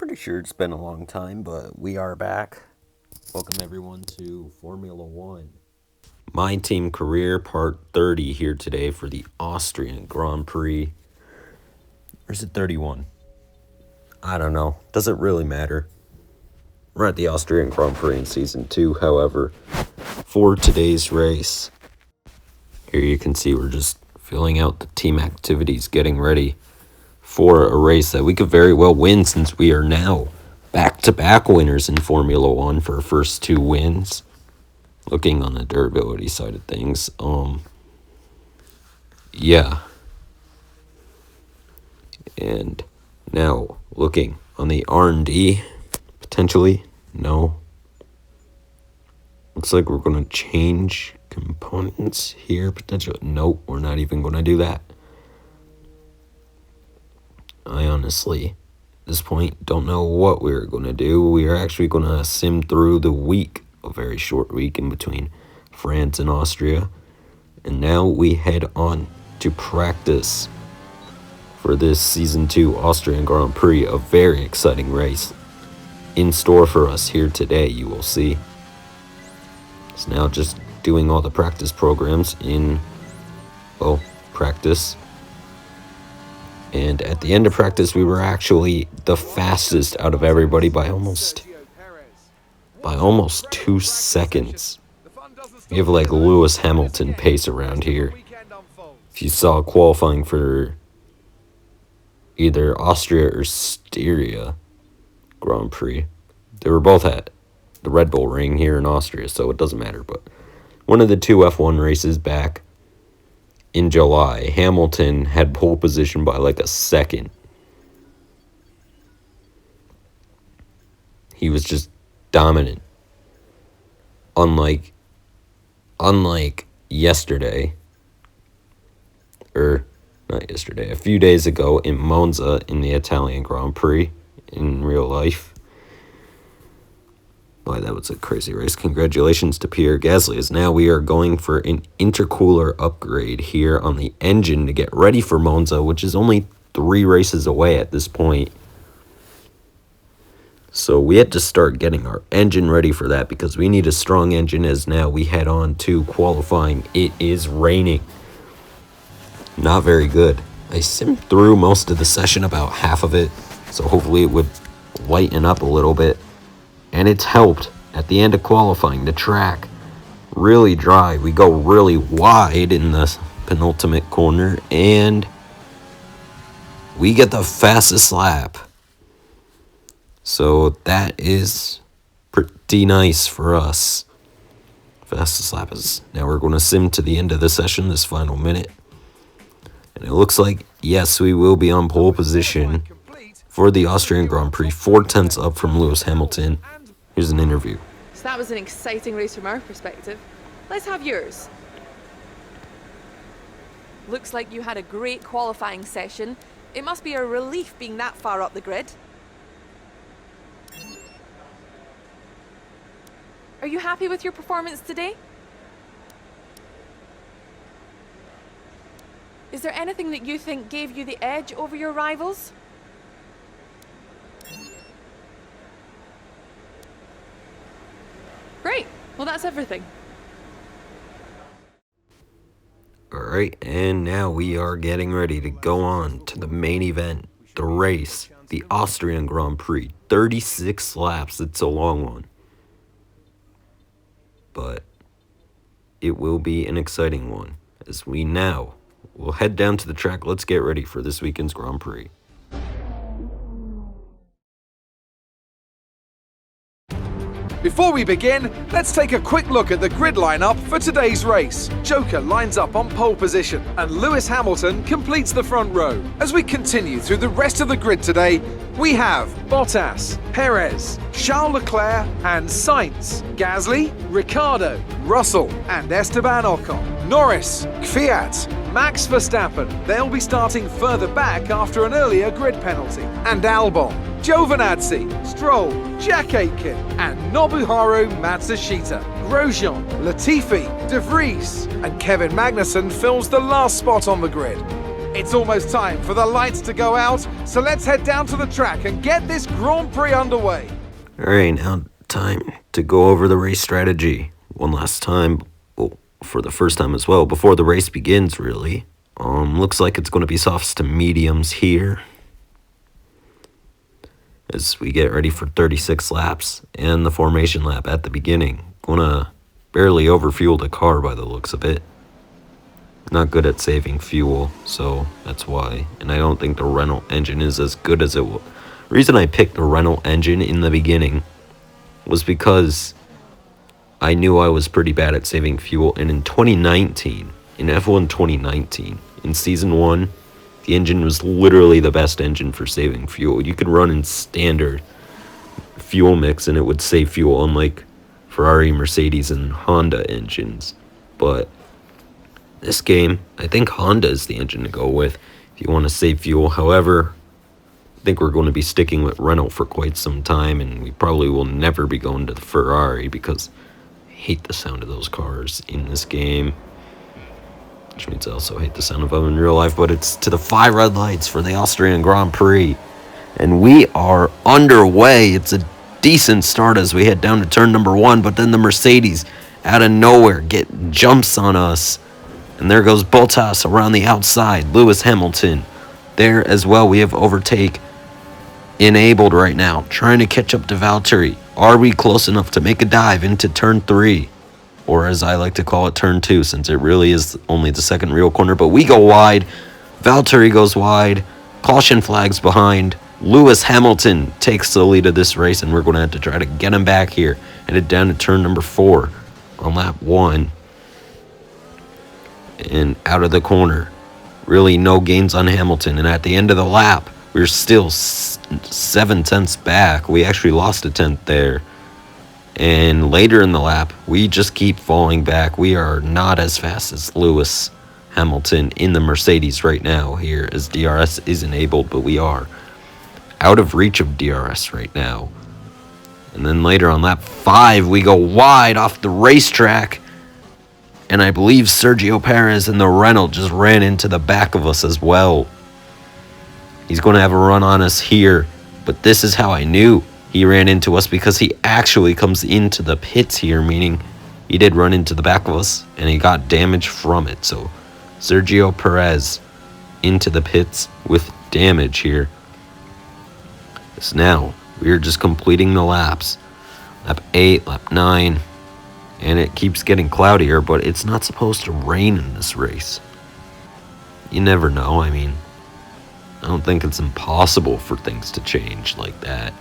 Pretty sure it's been a long time, but we are back. Welcome everyone to Formula One. My team career part 30 here today for the Austrian Grand Prix. Or is it 31? I don't know. Doesn't really matter. We're at the Austrian Grand Prix in Season 2, however, for today's race. Here you can see we're just filling out the team activities, getting ready for a race that we could very well win since we are now back-to-back winners in Formula One for our first 2 wins. Looking on the durability side of things, yeah. And now looking on the R&D, potentially, no. Looks like we're going to change components here, potentially. Nope, we're not even going to do that. I honestly, at this point, don't know what we're going to do. We are actually going to sim through the week, a very short week in between France and Austria. And now we head on to practice for this Season 2 Austrian Grand Prix, a very exciting race in store for us here today, you will see. It's now just doing all the practice programs in, well, practice. And at the end of practice, we were actually the fastest out of everybody by almost 2 seconds. We have like Lewis Hamilton pace around here. If you saw qualifying for either Austria or Styria Grand Prix, they were both at the Red Bull Ring here in Austria, so it doesn't matter. But one of the 2 F1 races back in July, Hamilton had pole position by like a second. He was just dominant. Unlike yesterday, or not yesterday, a few days ago in Monza in the Italian Grand Prix in real life. Boy, that was a crazy race. Congratulations to Pierre Gasly, as now we are going for an intercooler upgrade here on the engine to get ready for Monza, which is only 3 races away at this point. So we had to start getting our engine ready for that because we need a strong engine as now we head on to qualifying. It is raining. Not very good. I simmed through most of the session, about half of it, so hopefully it would lighten up a little bit. And it's helped at the end of qualifying. The track really dry. We go really wide in the penultimate corner, and we get the fastest lap. So that is pretty nice for us. Fastest lap is now we're going to sim to the end of the session, this final minute. And it looks like, yes, we will be on pole position for the Austrian Grand Prix, 4/10 up from Lewis Hamilton. Here's an interview. So that was an exciting race from our perspective. Let's have yours. Looks like you had a great qualifying session. It must be a relief being that far up the grid. Are you happy with your performance today? Is there anything that you think gave you the edge over your rivals? Great. Well, that's everything. Alright, and now we are getting ready to go on to the main event, the race, the Austrian Grand Prix. 36 laps, it's a long one. But it will be an exciting one, as we now will head down to the track. Let's get ready for this weekend's Grand Prix. Before we begin, let's take a quick look at the grid lineup for today's race. Joker lines up on pole position and Lewis Hamilton completes the front row. As we continue through the rest of the grid today, we have Bottas, Perez, Charles Leclerc and Sainz, Gasly, Ricciardo, Russell and Esteban Ocon, Norris, Kvyat, Max Verstappen, they'll be starting further back after an earlier grid penalty, and Albon, Giovinazzi, Stroll, Jack Aitken and Nobuharu Matsushita. Grosjean, Latifi, De Vries and Kevin Magnussen fills the last spot on the grid. It's almost time for the lights to go out, so let's head down to the track and get this Grand Prix underway. All right, now time to go over the race strategy one last time. Well, for the first time as well, before the race begins, really. Looks like it's going to be softs to mediums here as we get ready for 36 laps and the formation lap at the beginning. Gonna barely overfuel the car by the looks of it. Not good at saving fuel, so that's why. And I don't think the Renault engine is as good as it will. The reason I picked the Renault engine in the beginning was because I knew I was pretty bad at saving fuel. And in 2019, in F1 2019, in Season 1, the engine was literally the best engine for saving fuel. You could run in standard fuel mix and it would save fuel, unlike Ferrari, Mercedes, and Honda engines. But this game, I think Honda is the engine to go with if you want to save fuel. However, I think we're going to be sticking with Renault for quite some time, and we probably will never be going to the Ferrari because I hate the sound of those cars in this game. Which means I also hate the sound of them in real life, but it's to the 5 red lights for the Austrian Grand Prix. And we are underway. It's a decent start as we head down to turn number 1, but then the Mercedes out of nowhere jumps on us. And there goes Bottas around the outside. Lewis Hamilton there as well. We have overtake enabled right now, trying to catch up to Valtteri. Are we close enough to make a dive into turn 3? Or as I like to call it, turn 2, since it really is only the second real corner. But we go wide. Valtteri goes wide. Caution flags behind. Lewis Hamilton takes the lead of this race, and we're going to have to try to get him back here. Headed down to turn number 4 on lap 1. And out of the corner. Really no gains on Hamilton. And at the end of the lap, we're still 7 tenths back. We actually lost a tenth there. And later in the lap, we just keep falling back. We are not as fast as Lewis Hamilton in the Mercedes right now here, as DRS is enabled, but we are out of reach of DRS right now. And then later on lap 5, we go wide off the racetrack. And I believe Sergio Perez and the Renault just ran into the back of us as well. He's going to have a run on us here. But this is how I knew he ran into us, because he actually comes into the pits here, meaning he did run into the back of us and he got damage from it. So Sergio Perez into the pits with damage here. So now we're just completing the laps. Lap 8, lap 9. And it keeps getting cloudier, but it's not supposed to rain in this race. You never know. I mean, I don't think it's impossible for things to change like that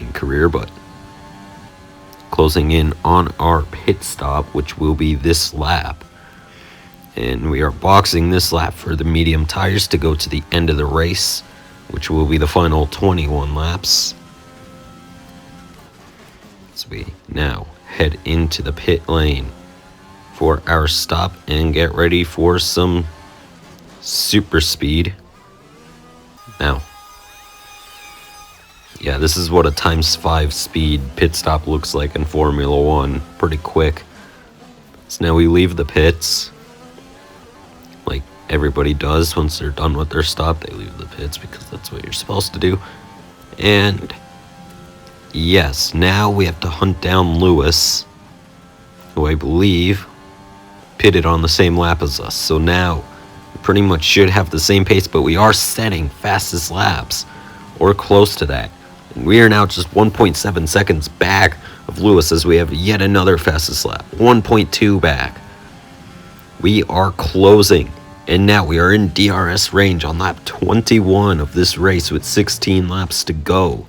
in career, but closing in on our pit stop, which will be this lap. And we are boxing this lap for the medium tires to go to the end of the race, which will be the final 21 laps. As we now head into the pit lane for our stop and get ready for some super speed. Now, yeah, this is what a ×5 speed pit stop looks like in Formula 1. Pretty quick. So now we leave the pits, like everybody does once they're done with their stop. They leave the pits because that's what you're supposed to do. And yes, now we have to hunt down Lewis, who I believe pitted on the same lap as us. So now we pretty much should have the same pace, but we are setting fastest laps, or close to that. And we are now just 1.7 seconds back of Lewis as we have yet another fastest lap. 1.2 back. We are closing. And now we are in DRS range on lap 21 of this race with 16 laps to go.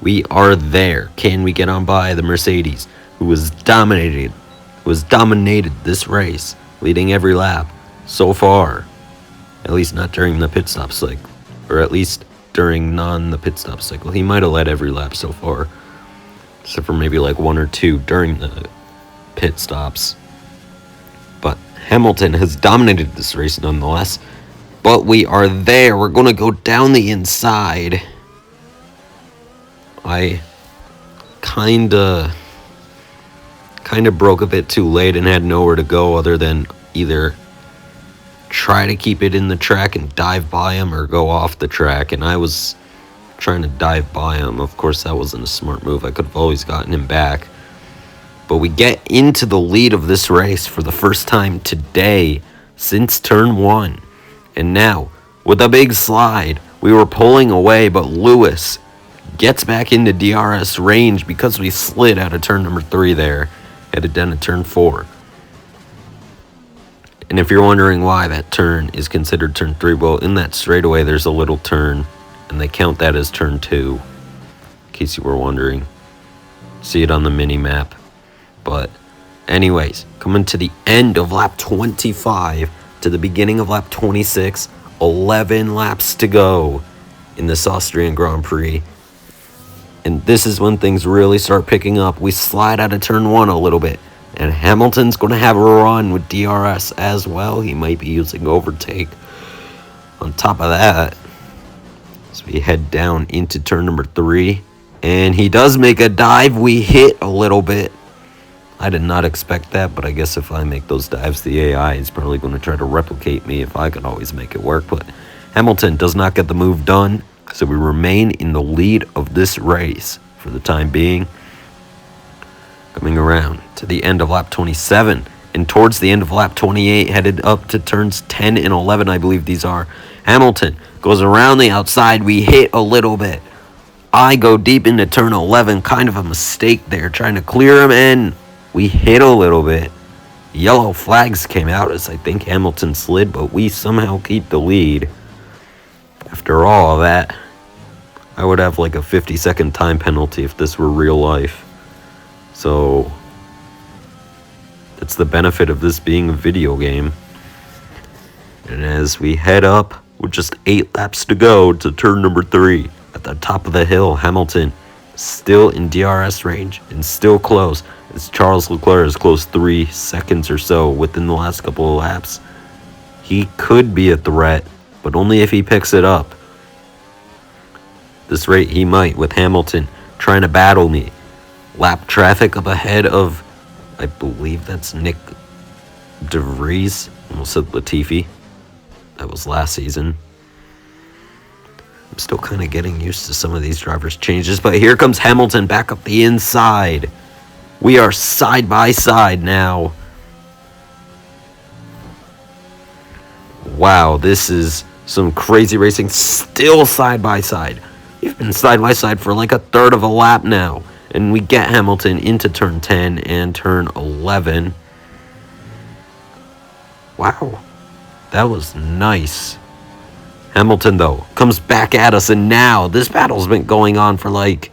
We are there. Can we get on by the Mercedes, who dominated this race, leading every lap so far? At least not during the pit stop cycle, or at least during the pit stop cycle. He might have led every lap so far, except for maybe like 1 or 2 during the pit stops. But Hamilton has dominated this race nonetheless. But we are there. We're going to go down the inside. I kind of broke a bit too late and had nowhere to go other than either try to keep it in the track and dive by him or go off the track, and I was trying to dive by him. Of course, that wasn't a smart move. I could have always gotten him back. But we get into the lead of this race for the first time today since turn 1. And now, with a big slide, we were pulling away, but Lewis gets back into DRS range because we slid out of turn number 3 there, headed down to turn 4. And if you're wondering why that turn is considered turn 3, well, in that straightaway there's a little turn, and they count that as turn 2, in case you were wondering. See it on the mini-map. But anyways, coming to the end of lap 25 to the beginning of lap 26, 11 laps to go in this Austrian Grand Prix. And this is when things really start picking up. We slide out of turn 1 a little bit, and Hamilton's going to have a run with DRS as well. He might be using overtake. On top of that, as we head down into turn number 3, and he does make a dive. We hit a little bit. I did not expect that, but I guess if I make those dives, the AI is probably going to try to replicate me if I could always make it work. But Hamilton does not get the move done, so we remain in the lead of this race for the time being. Coming around to the end of lap 27, and towards the end of lap 28, headed up to turns 10 and 11, I believe these are. Hamilton goes around the outside. We hit a little bit. I go deep into turn 11, kind of a mistake there, trying to clear him in. We hit a little bit. Yellow flags came out as I think Hamilton slid, but we somehow keep the lead. After all of that, I would have like a 50-second time penalty if this were real life. So, that's the benefit of this being a video game. And as we head up, with just 8 laps to go to turn number 3, at the top of the hill, Hamilton still in DRS range and still close, as Charles Leclerc is close 3 seconds or so within the last couple of laps. He could be a threat, but only if he picks it up. This rate he might, with Hamilton trying to battle me. Lap traffic up ahead of, I believe that's Nick DeVries. Almost said Latifi. That was last season. I'm still kind of getting used to some of these drivers' changes, but here comes Hamilton back up the inside. We are side by side now. Wow, this is some crazy racing. Still side by side. We've been side by side for like a third of a lap now. And we get Hamilton into turn 10 and turn 11. Wow, that was nice. Hamilton, though, comes back at us, and now this battle's been going on for like...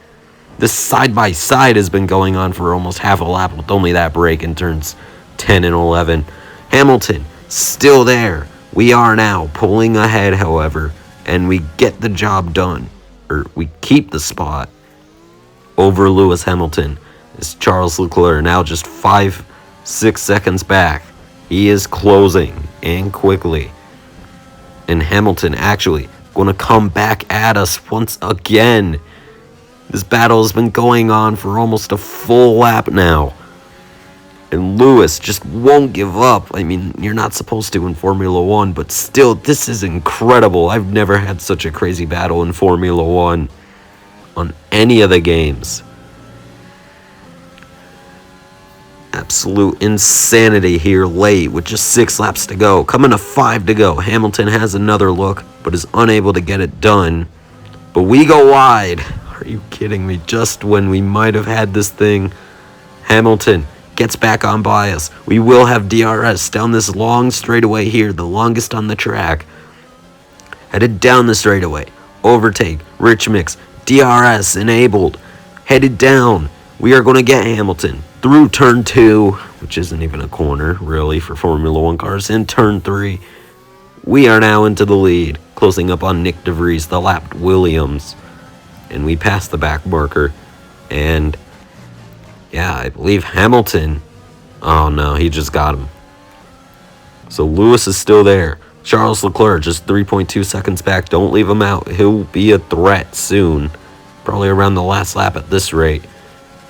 This side-by-side has been going on for almost half a lap with only that break in turns 10 and 11. Hamilton, still there. We are now pulling ahead, however, and we get the job done. Or we keep the spot over Lewis Hamilton. It's Charles Leclerc now just 5-6 seconds back. He is closing, and quickly. And Hamilton actually going to come back at us once again. This battle has been going on for almost a full lap now. And Lewis just won't give up. I mean, you're not supposed to in Formula 1, but still, this is incredible. I've never had such a crazy battle in Formula 1 on any of the games. Absolute insanity here late with just 6 laps to go. Coming to 5 to go. Hamilton has another look, but is unable to get it done. But we go wide. Are you kidding me? Just when we might have had this thing. Hamilton gets back on by us. We will have DRS down this long straightaway here, the longest on the track. Headed down the straightaway. Overtake. Rich mix. DRS enabled. Headed down. We are going to get Hamilton through turn 2, which isn't even a corner, really, for Formula 1 cars. In turn 3, we are now into the lead, closing up on Nick DeVries, the lapped Williams. And we pass the back marker. And, yeah, I believe Hamilton... Oh, no, he just got him. So Lewis is still there. Charles Leclerc just 3.2 seconds back. Don't leave him out. He'll be a threat soon. Probably around the last lap at this rate.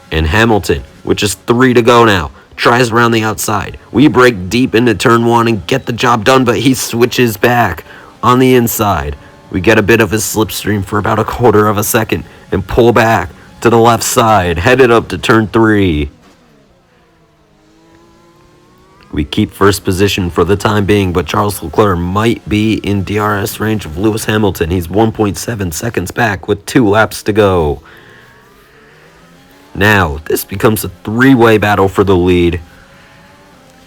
And Hamilton, with just 3 to go now, tries around the outside. We break deep into turn 1 and get the job done, but he switches back on the inside. We get a bit of a slipstream for about a quarter of a second and pull back to the left side, headed up to turn 3. We keep first position for the time being, but Charles Leclerc might be in DRS range of Lewis Hamilton. He's 1.7 seconds back with 2 laps to go. Now, this becomes a 3-way battle for the lead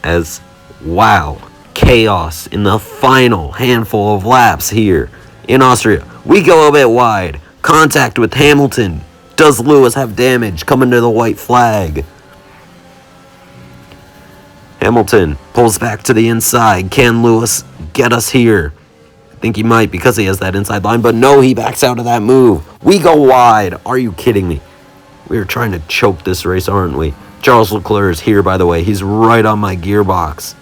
as, wow, chaos in the final handful of laps here in Austria. We go a bit wide. Contact with Hamilton. Does Lewis have damage? Coming to the white flag. Hamilton pulls back to the inside. Can Lewis get us here? I think he might because he has that inside line, but no, he backs out of that move. We go wide. Are you kidding me? We are trying to choke this race, aren't we? Charles Leclerc is here, by the way. He's right on my gearbox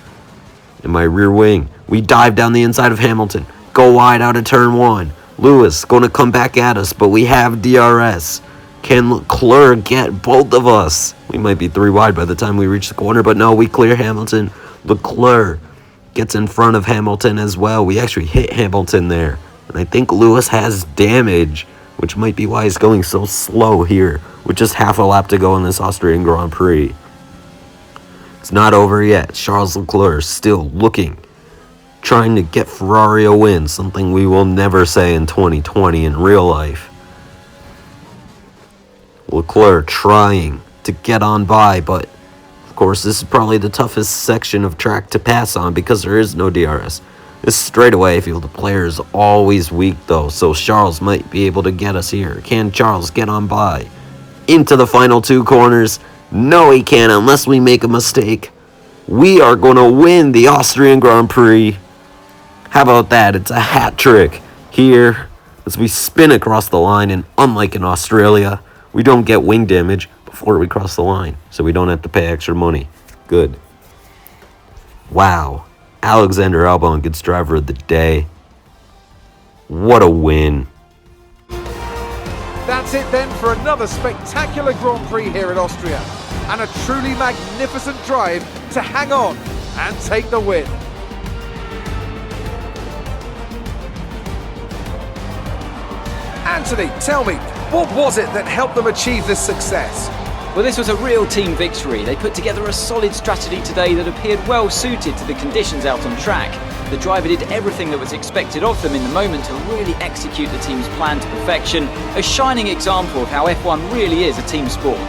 in my rear wing. We dive down the inside of Hamilton. Go wide out of turn 1. Lewis going to come back at us, but we have DRS. Can Leclerc get both of us? We might be 3 wide by the time we reach the corner, but no, we clear Hamilton. Leclerc gets in front of Hamilton as well. We actually hit Hamilton there. And I think Lewis has damage, which might be why he's going so slow here, with just half a lap to go in this Austrian Grand Prix. It's not over yet. Charles Leclerc still looking, trying to get Ferrari a win, something we will never say in 2020 in real life. Leclerc trying to get on by, but of course this is probably the toughest section of track to pass on because there is no DRS. This straightaway field of player is always weak though, so Charles might be able to get us here. Can Charles get on by? Into the final 2 corners. No, he can't unless we make a mistake. We are going to win the Austrian Grand Prix. How about that? It's a hat trick here as we spin across the line, and unlike in Australia, we don't get wing damage before we cross the line, so we don't have to pay extra money. Good. Wow. Alexander Albon gets driver of the day. What a win. That's it then for another spectacular Grand Prix here at Austria, and a truly magnificent drive to hang on and take the win. Anthony, tell me, what was it that helped them achieve this success? Well, this was a real team victory. They put together a solid strategy today that appeared well suited to the conditions out on track. The driver did everything that was expected of them in the moment to really execute the team's plan to perfection, a shining example of how F1 really is a team sport.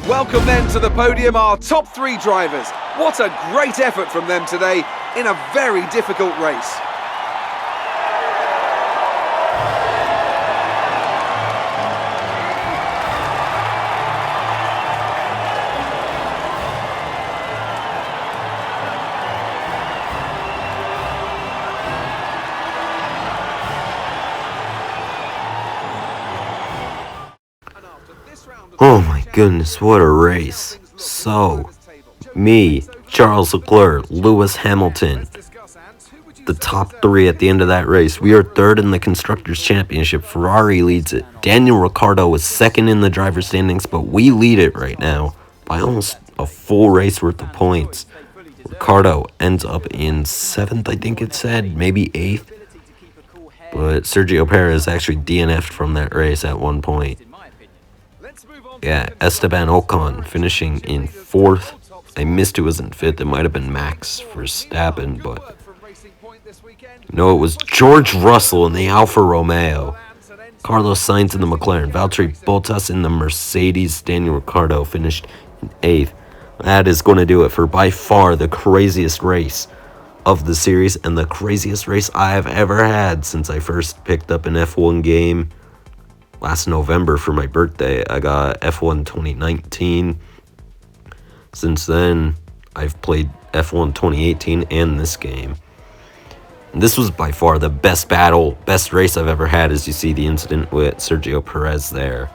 Welcome then to the podium, our top 3 drivers. What a great effort from them today in a very difficult race. Oh my goodness, what a race. So, me, Charles Leclerc, Lewis Hamilton, the top 3 at the end of that race. We are 3rd in the Constructors' Championship. Ferrari leads it. Daniel Ricciardo was 2nd in the driver's standings, but we lead it right now by almost a full race worth of points. Ricciardo ends up in 7th, I think it said, maybe 8th. But Sergio Perez actually DNF'd from that race at one point. Yeah, Esteban Ocon finishing in 4th. I missed who was in 5th. It might have been Max Verstappen, but no, it was George Russell in the Alfa Romeo. Carlos Sainz in the McLaren. Valtteri Bottas in the Mercedes. Daniel Ricciardo finished in 8th. That is going to do it for by far the craziest race of the series and the craziest race I have ever had since I first picked up an F1 game. Last November for my birthday, I got F1 2019. Since then, I've played F1 2018 and this game. And this was by far the best race I've ever had, as you see the incident with Sergio Perez there.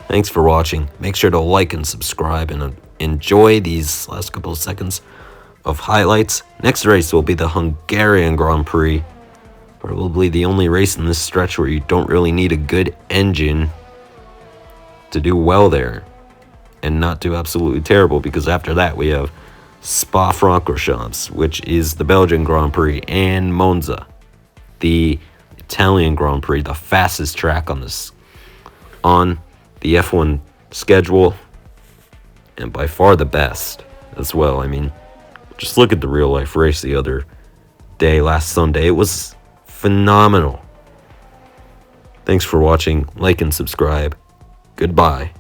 Thanks for watching. Make sure to like and subscribe and enjoy these last couple of seconds of highlights. Next race will be the Hungarian Grand Prix. Probably the only race in this stretch where you don't really need a good engine to do well there. and not do absolutely terrible, because after that we have Spa-Francorchamps, which is the Belgian Grand Prix, and Monza, the Italian Grand Prix, the fastest track on the F1 schedule, and by far the best as well. I mean, just look at the real life race the other day, last Sunday. It was phenomenal. Thanks for watching. Like and subscribe. Goodbye.